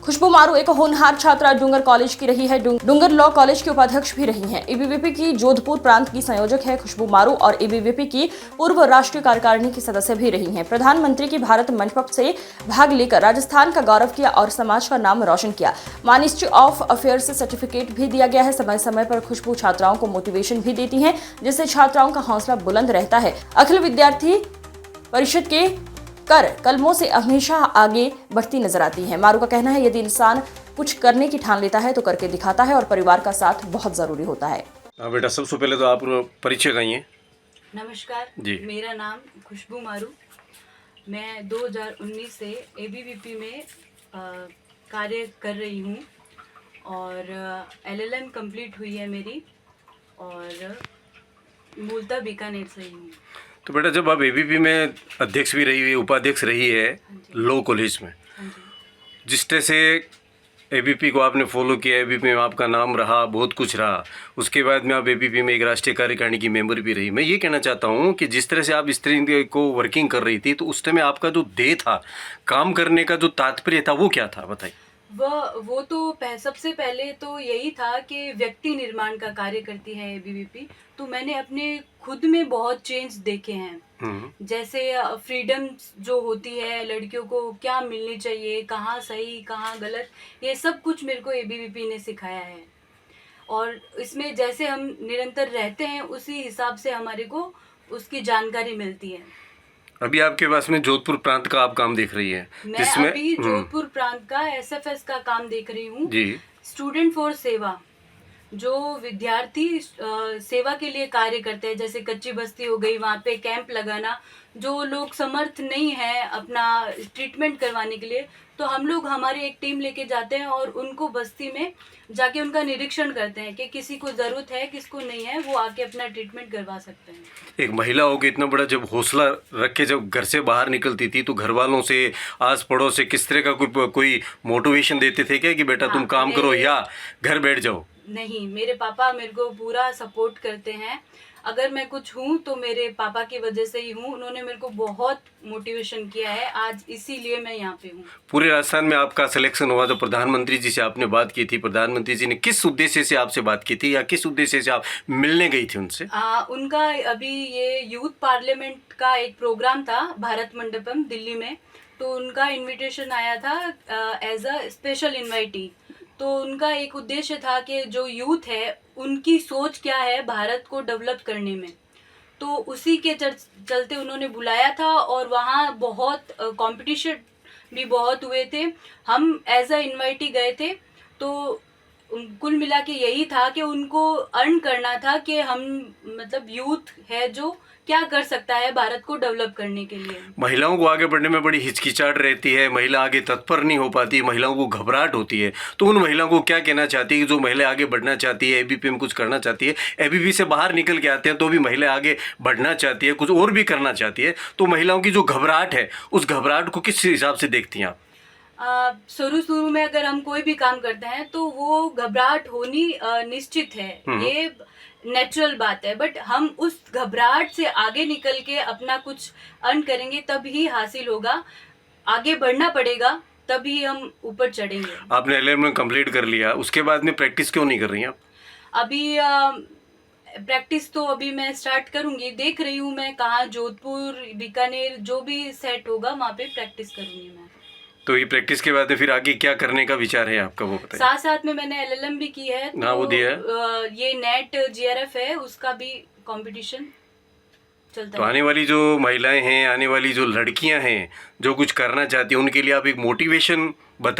खुशबू मारू एक होनहार छात्रा डूंगर कॉलेज की रही है। डूंगर लॉ कॉलेज की उपाध्यक्ष भी रही हैं। एबीवीपी की जोधपुर प्रांत की संयोजक है खुशबू मारू और एबीवीपी की पूर्व राष्ट्रीय कार्यकारिणी की सदस्य भी रही हैं। प्रधानमंत्री की भारत मंडप से भाग लेकर राजस्थान का गौरव किया और समाज का नाम रोशन किया। मिनिस्ट्री ऑफ अफेयर्स से सर्टिफिकेट भी दिया गया है। समय समय पर खुशबू छात्राओं को मोटिवेशन भी देती हैं, जिससे छात्राओं का हौसला बुलंद रहता है। अखिल विद्यार्थी परिषद के कलमों से हमेशा आगे बढ़ती नजर आती है। मारू का कहना है, यदि इंसान कुछ करने की ठान लेता है तो करके दिखाता है और परिवार का साथ बहुत जरूरी होता है। बेटा, सबसे पहले तो आप परिचय कहिए। नमस्कार जी। मेरा नाम खुशबू मारू। मैं 2019 से एबीवीपी में कार्य कर रही हूँ और एलएलएम कंप्लीट हुई है मेरी और मूलतः बीकानेर से ही हूँ। तो बेटा, जब आप एबीपी में अध्यक्ष भी रही हुई, उपाध्यक्ष रही है लॉ कॉलेज में, जिस तरह से एबीपी को आपने फॉलो किया, एबीपी में आपका नाम रहा, बहुत कुछ रहा, उसके बाद में आप एबीपी में एक राष्ट्रीय कार्यकारिणी की मेंबर भी रही। मैं ये कहना चाहता हूँ कि जिस तरह से आप इस तरह को वर्किंग कर रही थी, तो उस समय आपका जो ध्येय था, काम करने का जो तात्पर्य था, वो क्या था, बताइए। वो तो सबसे पहले तो यही था कि व्यक्ति निर्माण का कार्य करती है एबीवीपी। तो मैंने अपने खुद में बहुत चेंज देखे हैं। जैसे फ्रीडम जो होती है, लड़कियों को क्या मिलनी चाहिए, कहाँ सही कहाँ गलत, ये सब कुछ मेरे को एबीवीपी ने सिखाया है। और इसमें जैसे हम निरंतर रहते हैं, उसी हिसाब से हमारे को उसकी जानकारी मिलती है। अभी आपके पास में जोधपुर प्रांत का आप काम देख रही है, मैं जिसमें अभी जोधपुर प्रांत का एसएफएस का काम देख रही हूँ जी। स्टूडेंट फॉर सेवा, जो विद्यार्थी सेवा के लिए कार्य करते हैं। जैसे कच्ची बस्ती हो गई, वहाँ पे कैंप लगाना, जो लोग समर्थ नहीं है अपना ट्रीटमेंट करवाने के लिए, तो हम लोग हमारी एक टीम लेके जाते हैं और उनको बस्ती में जाके उनका निरीक्षण करते हैं कि किसी को ज़रूरत है, किसको नहीं है, वो आके अपना ट्रीटमेंट करवा सकते हैं। एक महिला होकर इतना बड़ा जब हौसला रख के जब घर से बाहर निकलती थी, तो घर वालों से, आस पड़ोस से किस तरह का कोई मोटिवेशन देते थे क्या कि बेटा तुम काम करो या घर बैठ जाओ? नहीं, मेरे पापा मेरे को पूरा सपोर्ट करते हैं। अगर मैं कुछ हूँ तो मेरे पापा की वजह से ही हूँ। उन्होंने मेरे को बहुत मोटिवेशन किया है, आज इसीलिए मैं यहाँ पे हूँ। पूरे राजस्थान में आपका सिलेक्शन हुआ तो प्रधानमंत्री जी से आपने बात की थी। प्रधानमंत्री जी ने किस उद्देश्य से आपसे बात की थी या किस उद्देश्य से आप मिलने गई थी उनसे? उनका अभी ये यूथ पार्लियामेंट का एक प्रोग्राम था भारत मंडपम दिल्ली में, तो उनका इन्विटेशन आया था एज अ स्पेशल इन्वाइटी। तो उनका एक उद्देश्य था कि जो यूथ है उनकी सोच क्या है भारत को डेवलप करने में, तो उसी के चलते उन्होंने बुलाया था। और वहाँ बहुत कंपटीशन भी बहुत हुए थे। हम एज अ इन्वाइटी गए थे, तो कुल मिला के यही था कि उनको अर्न करना था कि हम मतलब यूथ है जो क्या कर सकता है भारत को डेवलप करने के लिए। महिलाओं को आगे बढ़ने में बड़ी हिचकिचाहट रहती है, महिला आगे तत्पर नहीं हो पाती, महिलाओं को घबराहट होती है, तो उन महिलाओं को क्या कहना चाहती है कि जो महिला आगे बढ़ना चाहती है, एबीपी में कुछ करना चाहती है, एबीपी से बाहर निकल के आते हैं तो भी महिला आगे बढ़ना चाहती है, कुछ और भी करना चाहती है, तो महिलाओं की जो घबराहट है, उस घबराहट को किस हिसाब से देखती हैं आप? शुरू में अगर हम कोई भी काम करते हैं तो वो घबराहट होनी निश्चित है, ये नेचुरल बात है। बट हम उस घबराहट से आगे निकल के अपना कुछ अर्न करेंगे तब ही हासिल होगा। आगे बढ़ना पड़ेगा, तभी हम ऊपर चढ़ेंगे। आपने एलएलएम कंप्लीट कर लिया, उसके बाद में प्रैक्टिस क्यों नहीं कर रही हैं आप? अभी प्रैक्टिस तो अभी मैं स्टार्ट करूंगी, देख रही हूँ मैं कहाँ, जोधपुर, बीकानेर, जो भी सेट होगा वहाँ पे प्रैक्टिस करूंगी मैं। तो ये प्रैक्टिस के बाद फिर आगे क्या करने का विचार है आपका, वो बताइए। साथ साथ में मैंने एलएलएम भी की है, तो वो दिया है। ये नेट जीआरएफ है, उसका भी कंपटीशन चलता तो है। आने वाली जो महिलाएं हैं, आने वाली जो लड़कियां हैं जो कुछ करना चाहती हैं, उनके लिए आप एक मोटिवेशन बताइए।